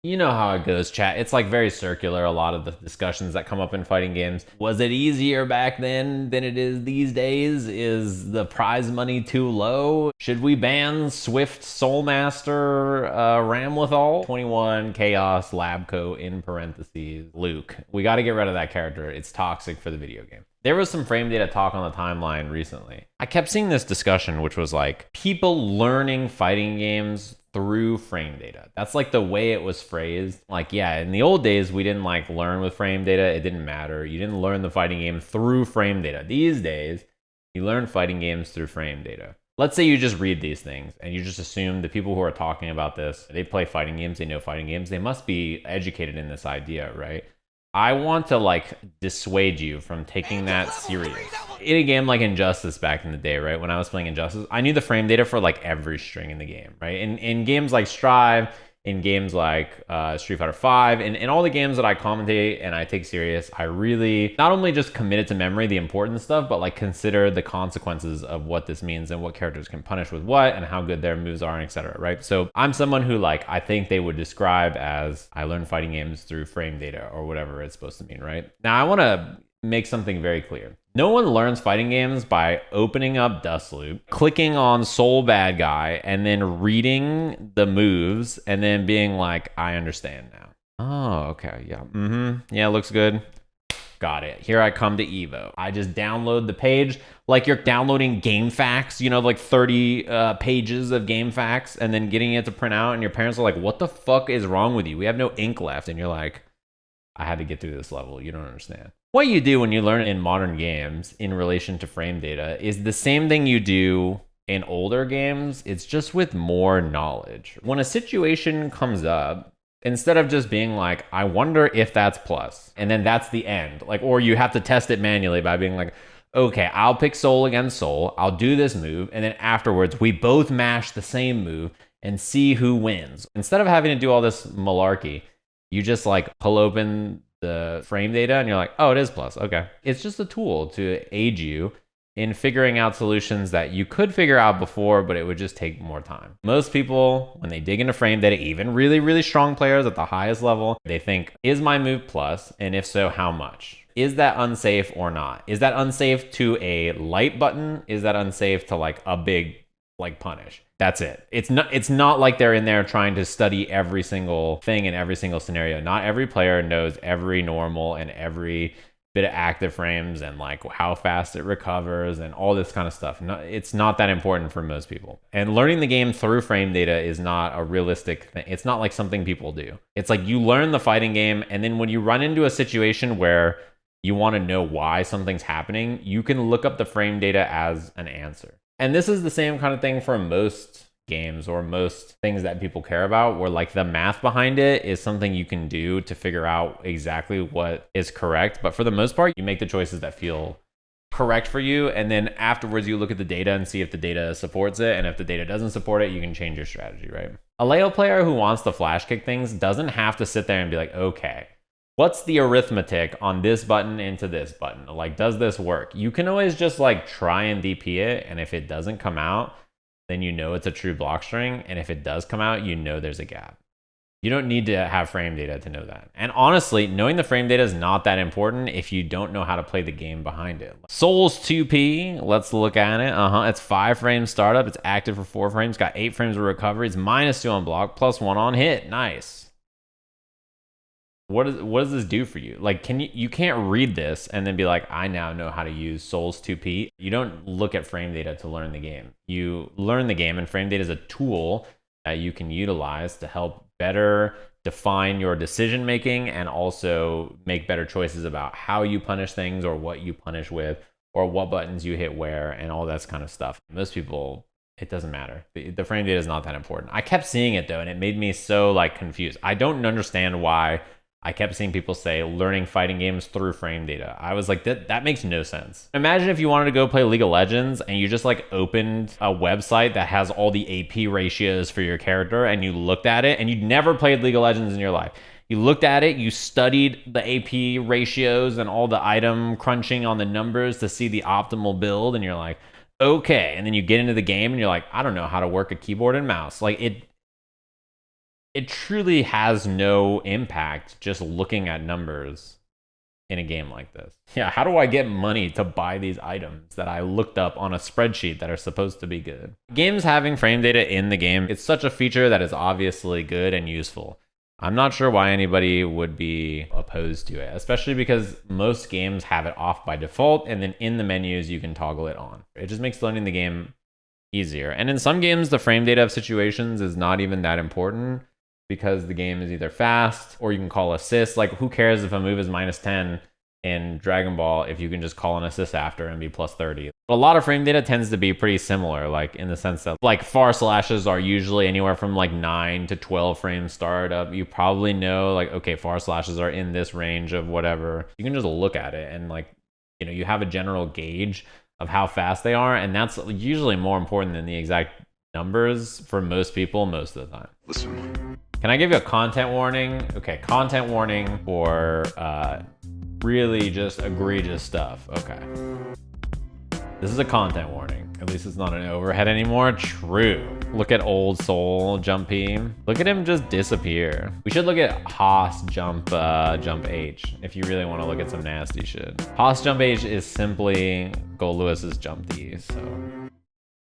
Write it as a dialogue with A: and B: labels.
A: You know how it goes, chat. It's like very circular, a lot of the discussions that come up in fighting games. Was it easier back then than it is these days? Is the prize money too low? Should we ban Swift Soulmaster Ramwithal? 21 Chaos Labco in parentheses Luke. We got to get rid of that character. It's toxic for the video game. There was some frame data talk on the timeline recently. I kept seeing this discussion, which was like people learning fighting games through frame data. That's like the way it was phrased. Like, yeah, in the old days, we didn't like learn with frame data. It didn't matter. You didn't learn the fighting game through frame data. These days, you learn fighting games through frame data. Let's say you just read these things and you just assume the people who are talking about this, they play fighting games, they know fighting games, they must be educated in this idea, right? I want to like dissuade you from taking that serious. In a game like Injustice back in the day, right? When I was playing Injustice, I knew the frame data for like every string in the game, right? In games like Strive, in games like Street Fighter 5, and all the games that I commentate and I take serious, I really not only just committed to memory the important stuff, but like consider the consequences of what this means and what characters can punish with what and how good their moves are, and etc. Right? So I'm someone who like I think they would describe as I learn fighting games through frame data or whatever it's supposed to mean, right? Now I want to make something very clear. No one learns fighting games by opening up Dustloop, clicking on Soul Bad Guy, and then reading the moves, and then being like, I understand now. Oh, okay, yeah. Yeah, looks good. Got it. Here I come to Evo. I just download the page like you're downloading game facts, you know, like 30 pages of game facts, and then getting it to print out, and your parents are like, what the fuck is wrong with you? We have no ink left. And you're like, I had to get through this level. You don't understand. What you do when you learn in modern games in relation to frame data is the same thing you do in older games. It's just with more knowledge. When a situation comes up, instead of just being like, I wonder if that's plus, and then that's the end, like, or you have to test it manually by being like, okay, I'll pick Soul against Soul, I'll do this move, and then afterwards we both mash the same move and see who wins. Instead of having to do all this malarkey, you just like pull open the frame data and you're like, oh, it is plus. Okay. It's just a tool to aid you in figuring out solutions that you could figure out before, but it would just take more time. Most people, when they dig into frame data, even really, really strong players at the highest level, they think, is my move plus? And if so, how much? Is that unsafe or not? Is that unsafe to a light button? Is that unsafe to like a big like punish? That's it. It's not like they're in there trying to study every single thing in every single scenario. Not every player knows every normal and every bit of active frames and like how fast it recovers and all this kind of stuff. No, it's not that important for most people. And learning the game through frame data is not a realistic thing. It's not like something people do. It's like you learn the fighting game, and then when you run into a situation where you want to know why something's happening, you can look up the frame data as an answer. And this is the same kind of thing for most games or most things that people care about, where like the math behind it is something you can do to figure out exactly what is correct. But for the most part, you make the choices that feel correct for you. And then afterwards, you look at the data and see if the data supports it. And if the data doesn't support it, you can change your strategy, right? A Leo player who wants to flash kick things doesn't have to sit there and be like, okay, what's the arithmetic on this button into this button? Like, does this work? You can always just like try and DP it. And if it doesn't come out, then you know it's a true block string. And if it does come out, you know there's a gap. You don't need to have frame data to know that. And honestly, knowing the frame data is not that important if you don't know how to play the game behind it. Soul's 2P, let's look at it. It's 5 frames startup. It's active for 4 frames. Got 8 frames of recovery. It's -2 on block, +1 on hit. Nice. What does this do for you? Like, you can't read this and then be like, I now know how to use Soul's 2P. You don't look at frame data to learn the game. You learn the game, and frame data is a tool that you can utilize to help better define your decision making and also make better choices about how you punish things or what you punish with or what buttons you hit where and all that kind of stuff. Most people, it doesn't matter. The frame data is not that important. I kept seeing it though, and it made me so like confused. I don't understand why I kept seeing people say learning fighting games through frame data. I was like, that makes no sense. Imagine if you wanted to go play League of Legends and you just like opened a website that has all the AP ratios for your character and you looked at it, and you'd never played League of Legends in your life. You looked at it, you studied the AP ratios and all the item crunching on the numbers to see the optimal build, and you're like, okay. And then you get into the game and you're like, I don't know how to work a keyboard and mouse. Like it truly has no impact just looking at numbers in a game like this. Yeah, how do I get money to buy these items that I looked up on a spreadsheet that are supposed to be good? Games having frame data in the game, it's such a feature that is obviously good and useful. I'm not sure why anybody would be opposed to it, especially because most games have it off by default, and then in the menus you can toggle it on. It just makes learning the game easier. And in some games, the frame data of situations is not even that important, because the game is either fast or you can call assist. Like, who cares if a move is -10 in Dragon Ball if you can just call an assist after and be +30? But a lot of frame data tends to be pretty similar, like in the sense that like far slashes are usually anywhere from like 9 to 12 frames startup. You probably know like, okay, far slashes are in this range of whatever. You can just look at it and like, you know, you have a general gauge of how fast they are, and that's usually more important than the exact numbers for most people most of the time.
B: Listen.
A: Can I give you a content warning? Okay, content warning for really just egregious stuff. Okay. This is a content warning. At least it's not an overhead anymore. True. Look at old soul 𝗵𝗵𝗵. Look at him just disappear. We should look at 𝗧𝗵𝗵𝗵 if you really want to look at some nasty shit. 𝗧𝗵𝗵𝗵 is simply 𝗧𝗵𝗵𝗵's jump D, so